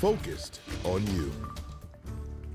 focused on you.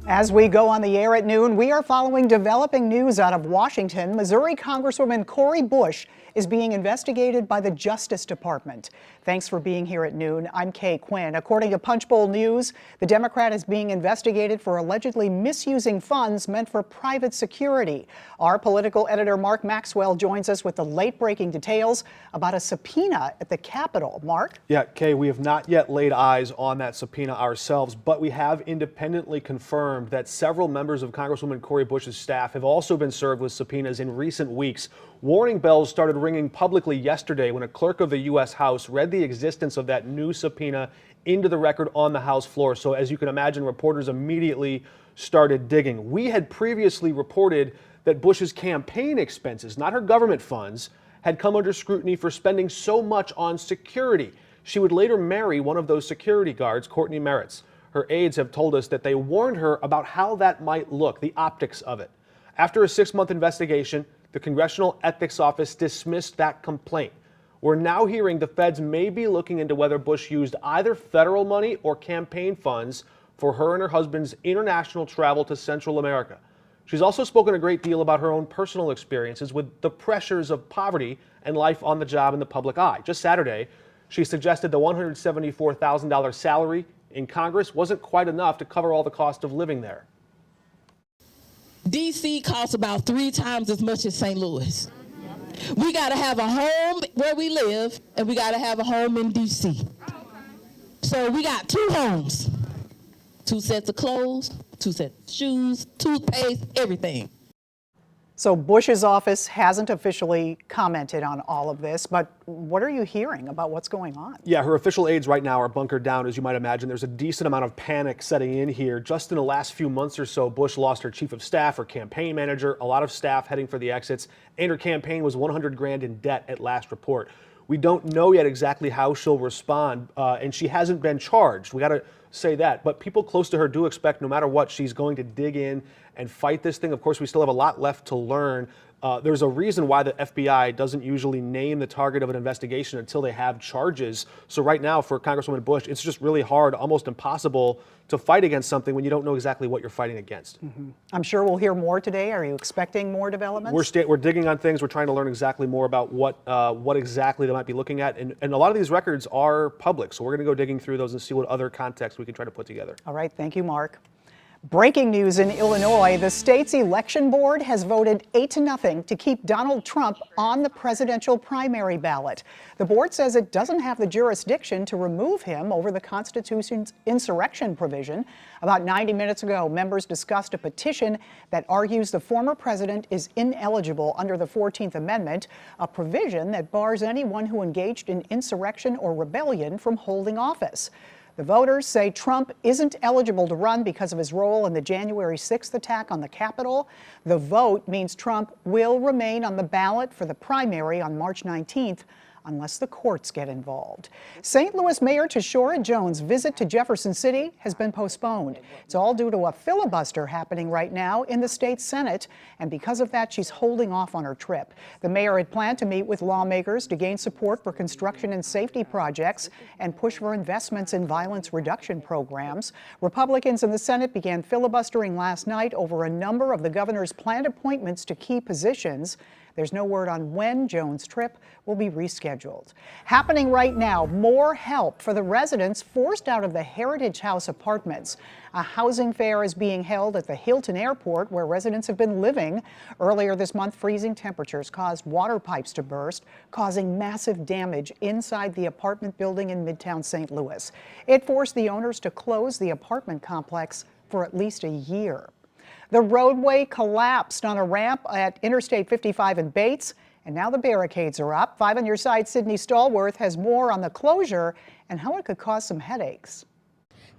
As we go on the air at noon, we are following developing news out of Washington. Missouri Congresswoman Cori Bush is being investigated by the Justice Department. Thanks for being here at noon. I'm Kay Quinn. According to Punchbowl News, the Democrat is being investigated for allegedly misusing funds meant for private security. Our political editor Mark Maxwell joins us with the late-breaking details about a subpoena at the Capitol. Mark? Yeah, Kay, we have not yet laid eyes on that subpoena ourselves, but we have independently confirmed that several members of Congresswoman Cori Bush's staff have also been served with subpoenas in recent weeks. Warning bells started ringing publicly yesterday when a clerk of the U.S. House read the existence of that new subpoena into the record on the House floor. So as you can imagine, reporters immediately started digging. We had previously reported that Bush's campaign expenses, not her government funds, had come under scrutiny for spending so much on security. She would later marry one of those security guards, Courtney Merritt's. Her aides have told us that they warned her about how that might look, the optics of it. After a 6-month investigation, the Congressional Ethics Office dismissed that complaint. We're now hearing the feds may be looking into whether Bush used either federal money or campaign funds for her and her husband's international travel to Central America. She's also spoken a great deal about her own personal experiences with the pressures of poverty and life on the job in the public eye. Just Saturday, she suggested the $174,000 salary in Congress wasn't quite enough to cover all the cost of living there. D.C. costs about 3 times as much as St. Louis. We got to have a home where we live, and we got to have a home in D.C. So we got 2 homes, 2 sets of clothes, 2 sets of shoes, toothpaste, everything. So Bush's office hasn't officially commented on all of this, but what are you hearing about what's going on? Yeah, her official aides right now are bunkered down, as you might imagine. There's a decent amount of panic setting in here. Just in the last few months or so, Bush lost her chief of staff, her campaign manager, a lot of staff heading for the exits, and her campaign was $100 grand in debt at last report. We don't know yet exactly how she'll respond, and she hasn't been charged. We got to say that, but people close to her do expect no matter what, she's going to dig in and fight this thing. Of course, we still have a lot left to learn. There's a reason why the FBI doesn't usually name the target of an investigation until they have charges. So right now for Congresswoman Bush, it's just really hard, almost impossible to fight against something when you don't know exactly what you're fighting against. I'm sure we'll hear more today. Are you expecting more developments? We're digging on things. We're trying to learn exactly more about what exactly they might be looking at. And a lot of these records are public. So we're going to go digging through those and see what other context we can try to put together. All right. Thank you, Mark. Breaking news in Illinois, the state's election board has voted 8-0 to keep Donald Trump on the presidential primary ballot. The board says it doesn't have the jurisdiction to remove him over the Constitution's insurrection provision. About 90 minutes ago, members discussed a petition that argues the former president is ineligible under the 14th Amendment, a provision that bars anyone who engaged in insurrection or rebellion from holding office. The voters say Trump isn't eligible to run because of his role in the January 6th attack on the Capitol. The vote means Trump will remain on the ballot for the primary on March 19th unless the courts get involved. St. Louis Mayor Tashora Jones' visit to Jefferson City has been postponed. It's all due to a filibuster happening right now in the state Senate, and because of that, she's holding off on her trip. The mayor had planned to meet with lawmakers to gain support for construction and safety projects and push for investments in violence reduction programs. Republicans in the Senate began filibustering last night over a number of the governor's planned appointments to key positions. There's no word on when Jones' trip will be rescheduled. Happening right now, more help for the residents forced out of the Heritage House apartments. A housing fair is being held at the Hilton Airport, where residents have been living. Earlier this month, freezing temperatures caused water pipes to burst, causing massive damage inside the apartment building in Midtown St. Louis. It forced the owners to close the apartment complex for at least a year. The roadway collapsed on a ramp at Interstate 55 in Bates, and now the barricades are up. 5 on your side, Sydney Stallworth has more on the closure and how it could cause some headaches.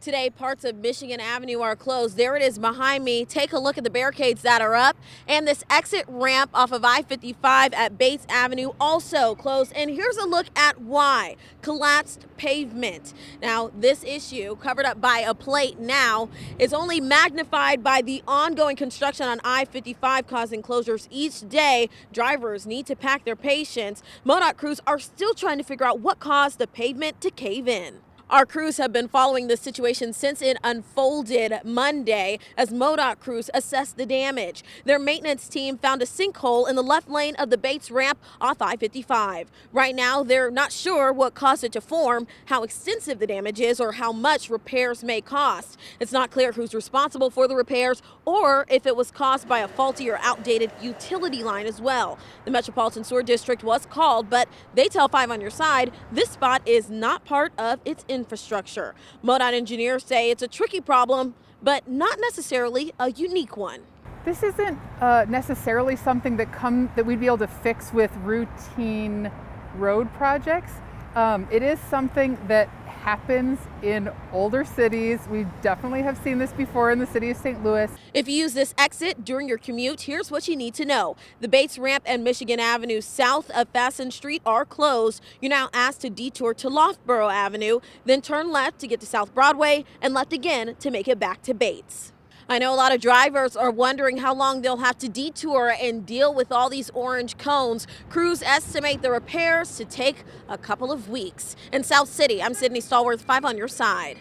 Today, parts of Michigan Avenue are closed. There it is behind me. Take a look at the barricades that are up. And this exit ramp off of I-55 at Bates Avenue also closed. And here's a look at why. Collapsed pavement. Now, this issue, covered up by a plate now, is only magnified by the ongoing construction on I-55, causing closures each day. Drivers need to pack their patience. MoDOT crews are still trying to figure out what caused the pavement to cave in. Our crews have been following this situation since it unfolded Monday as MoDOT crews assessed the damage. Their maintenance team found a sinkhole in the left lane of the Bates ramp off I-55. Right now, they're not sure what caused it to form, how extensive the damage is, or how much repairs may cost. It's not clear who's responsible for the repairs or if it was caused by a faulty or outdated utility line as well. The Metropolitan Sewer District was called, but they tell 5 on Your Side this spot is not part of its infrastructure. MoDOT engineers say it's a tricky problem, but not necessarily a unique one. This isn't necessarily something that we'd be able to fix with routine road projects. It is something that happens in older cities. We definitely have seen this before in the city of St. Louis. If you use this exit during your commute, here's what you need to know. The Bates ramp and Michigan Avenue south of Fasten Street are closed. You're now asked to detour to Loughborough Avenue, then turn left to get to South Broadway and left again to make it back to Bates. I know a lot of drivers are wondering how long they'll have to detour and deal with all these orange cones. Crews estimate the repairs to take a couple of weeks. In South City, I'm Sydney Stallworth, 5 on Your Side.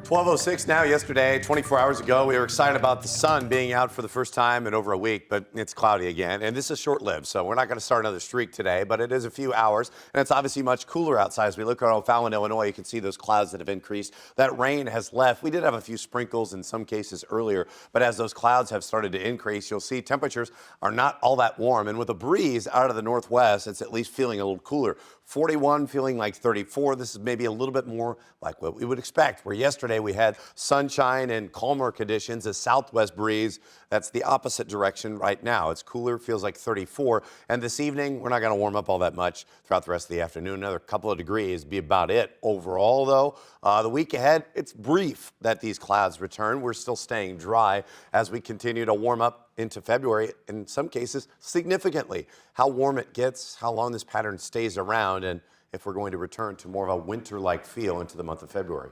12:06 now. Yesterday, 24 hours ago, we were excited about the sun being out for the first time in over a week, but it's cloudy again, and this is short-lived, so we're not going to start another streak today, but it is a few hours, and it's obviously much cooler outside. As we look around Fallon, Illinois, you can see those clouds that have increased. That rain has left. We did have a few sprinkles in some cases earlier, but as those clouds have started to increase, you'll see temperatures are not all that warm, and with a breeze out of the northwest, it's at least feeling a little cooler. 41 feeling like 34. This is maybe a little bit more like what we would expect, where yesterday we had sunshine and calmer conditions, a southwest breeze. That's the opposite direction right now. It's cooler, feels like 34. And this evening, we're not going to warm up all that much throughout the rest of the afternoon. Another couple of degrees be about it. Overall, though, the week ahead, it's brief that these clouds return. We're still staying dry as we continue to warm up into February, in some cases significantly. How warm it gets, how long this pattern stays around, and if we're going to return to more of a winter-like feel into the month of February.